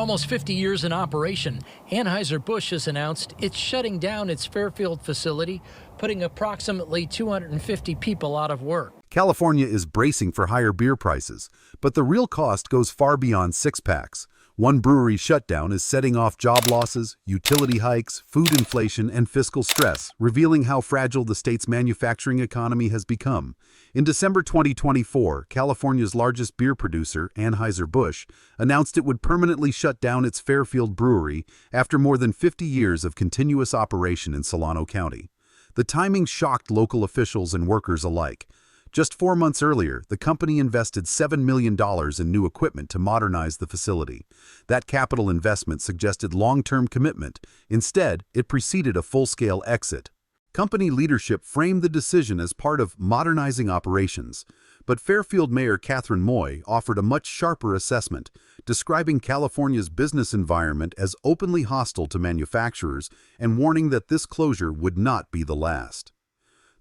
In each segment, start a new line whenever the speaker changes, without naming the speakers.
almost 50 years in operation, Anheuser-Busch has announced it's shutting down its Fairfield facility, putting approximately 250 people out of work.
California is bracing for higher beer prices, but the real cost goes far beyond six-packs. One brewery shutdown is setting off job losses, utility hikes, food inflation, and fiscal stress, revealing how fragile the state's manufacturing economy has become. In December 2024, California's largest beer producer, Anheuser-Busch, announced it would permanently shut down its Fairfield brewery after more than 50 years of continuous operation in Solano County. The timing shocked local officials and workers alike. Just 4 months earlier, the company invested $7 million in new equipment to modernize the facility. That capital investment suggested long-term commitment. Instead, it preceded a full-scale exit. Company leadership framed the decision as part of modernizing operations, but Fairfield Mayor Catherine Moy offered a much sharper assessment, describing California's business environment as openly hostile to manufacturers and warning that this closure would not be the last.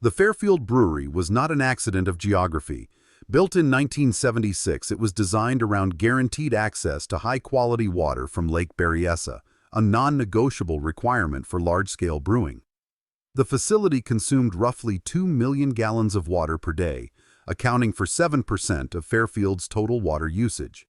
The Fairfield Brewery was not an accident of geography. Built in 1976, it was designed around guaranteed access to high-quality water from Lake Berryessa, a non-negotiable requirement for large-scale brewing. The facility consumed roughly 2 million gallons of water per day, accounting for 7% of Fairfield's total water usage.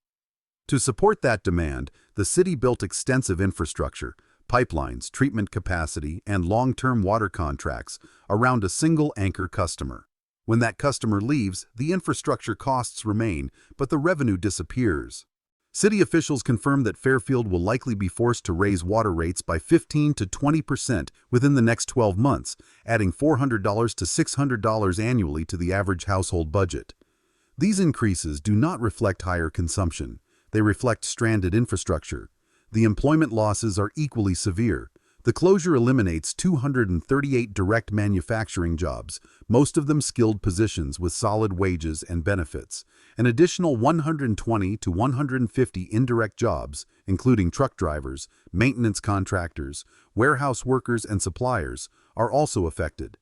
To support that demand, the city built extensive infrastructure, pipelines, treatment capacity, and long-term water contracts around a single anchor customer. When that customer leaves, the infrastructure costs remain, but the revenue disappears. City officials confirmed that Fairfield will likely be forced to raise water rates by 15 to 20% within the next 12 months, adding $400 to $600 annually to the average household budget. These increases do not reflect higher consumption. They reflect stranded infrastructure. The employment losses are equally severe. The closure eliminates 238 direct manufacturing jobs, most of them skilled positions with solid wages and benefits. An additional 120 to 150 indirect jobs, including truck drivers, maintenance contractors, warehouse workers, and suppliers, are also affected.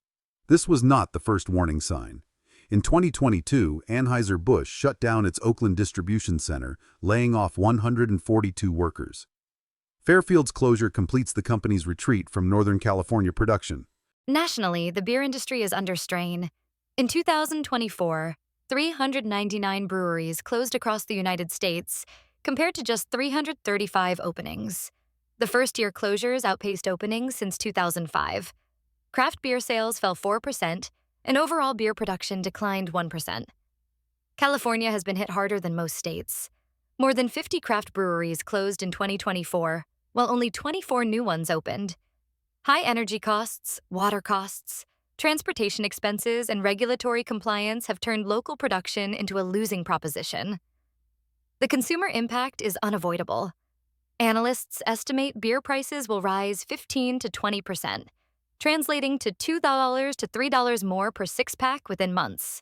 This was not the first warning sign. In 2022, Anheuser-Busch shut down its Oakland distribution center, laying off 142 workers. Fairfield's closure completes the company's retreat from Northern California production.
Nationally, the beer industry is under strain. In 2024, 399 breweries closed across the United States, compared to just 335 openings. The first-year closures outpaced openings since 2005. Craft beer sales fell 4%, and overall beer production declined 1%. California has been hit harder than most states. More than 50 craft breweries closed in 2024, while only 24 new ones opened. High energy costs, water costs, transportation expenses, and regulatory compliance have turned local production into a losing proposition. The consumer impact is unavoidable. Analysts estimate beer prices will rise 15 to 20%, translating to $2 to $3 more per six-pack within months.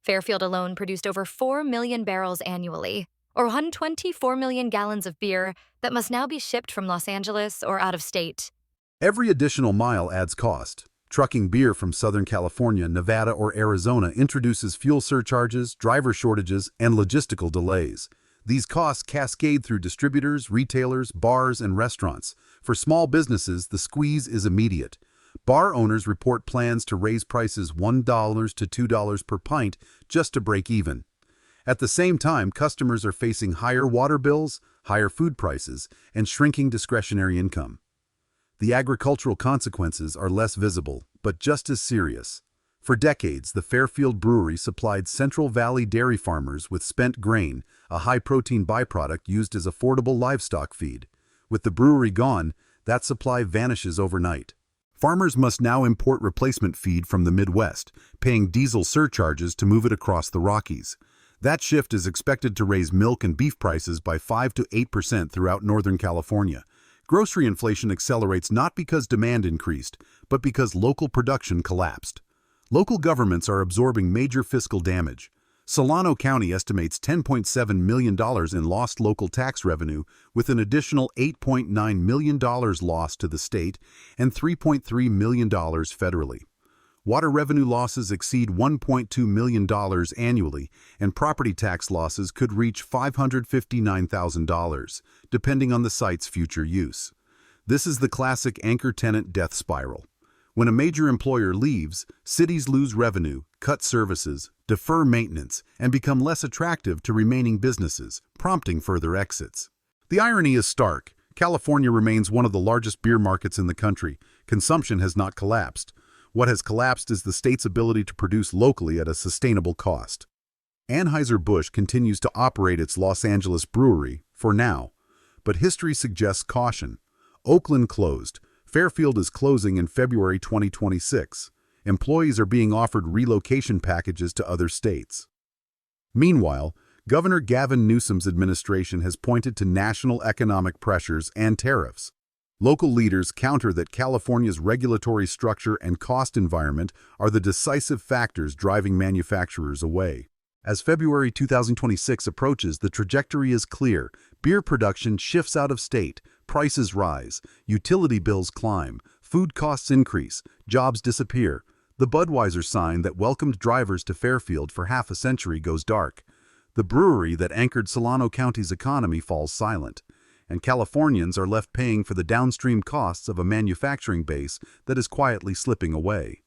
Fairfield alone produced over 4 million barrels annually, or 124 million gallons of beer that must now be shipped from Los Angeles or out of state.
Every additional mile adds cost. Trucking beer from Southern California, Nevada, or Arizona introduces fuel surcharges, driver shortages, and logistical delays. These costs cascade through distributors, retailers, bars, and restaurants. For small businesses, the squeeze is immediate. Bar owners report plans to raise prices $1 to $2 per pint just to break even. At the same time, customers are facing higher water bills, higher food prices, and shrinking discretionary income. The agricultural consequences are less visible, but just as serious. For decades, the Fairfield Brewery supplied Central Valley dairy farmers with spent grain, a high-protein byproduct used as affordable livestock feed. With the brewery gone, that supply vanishes overnight. Farmers must now import replacement feed from the Midwest, paying diesel surcharges to move it across the Rockies. That shift is expected to raise milk and beef prices by 5 to 8% throughout Northern California. Grocery inflation accelerates not because demand increased, but because local production collapsed. Local governments are absorbing major fiscal damage. Solano County estimates $10.7 million in lost local tax revenue, with an additional $8.9 million lost to the state and $3.3 million federally. Water revenue losses exceed $1.2 million annually, and property tax losses could reach $559,000, depending on the site's future use. This is the classic anchor tenant death spiral. When a major employer leaves, cities lose revenue, cut services, defer maintenance, and become less attractive to remaining businesses, prompting further exits. The irony is stark. California remains one of the largest beer markets in the country. Consumption has not collapsed. What has collapsed is the state's ability to produce locally at a sustainable cost. Anheuser-Busch continues to operate its Los Angeles brewery, for now. But history suggests caution. Oakland closed. Fairfield is closing in February 2026. Employees are being offered relocation packages to other states. Meanwhile, Governor Gavin Newsom's administration has pointed to national economic pressures and tariffs. Local leaders counter that California's regulatory structure and cost environment are the decisive factors driving manufacturers away. As February 2026 approaches, the trajectory is clear. Beer production shifts out of state, prices rise, utility bills climb, food costs increase, jobs disappear. The Budweiser sign that welcomed drivers to Fairfield for half a century goes dark. The brewery that anchored Solano County's economy falls silent, and Californians are left paying for the downstream costs of a manufacturing base that is quietly slipping away.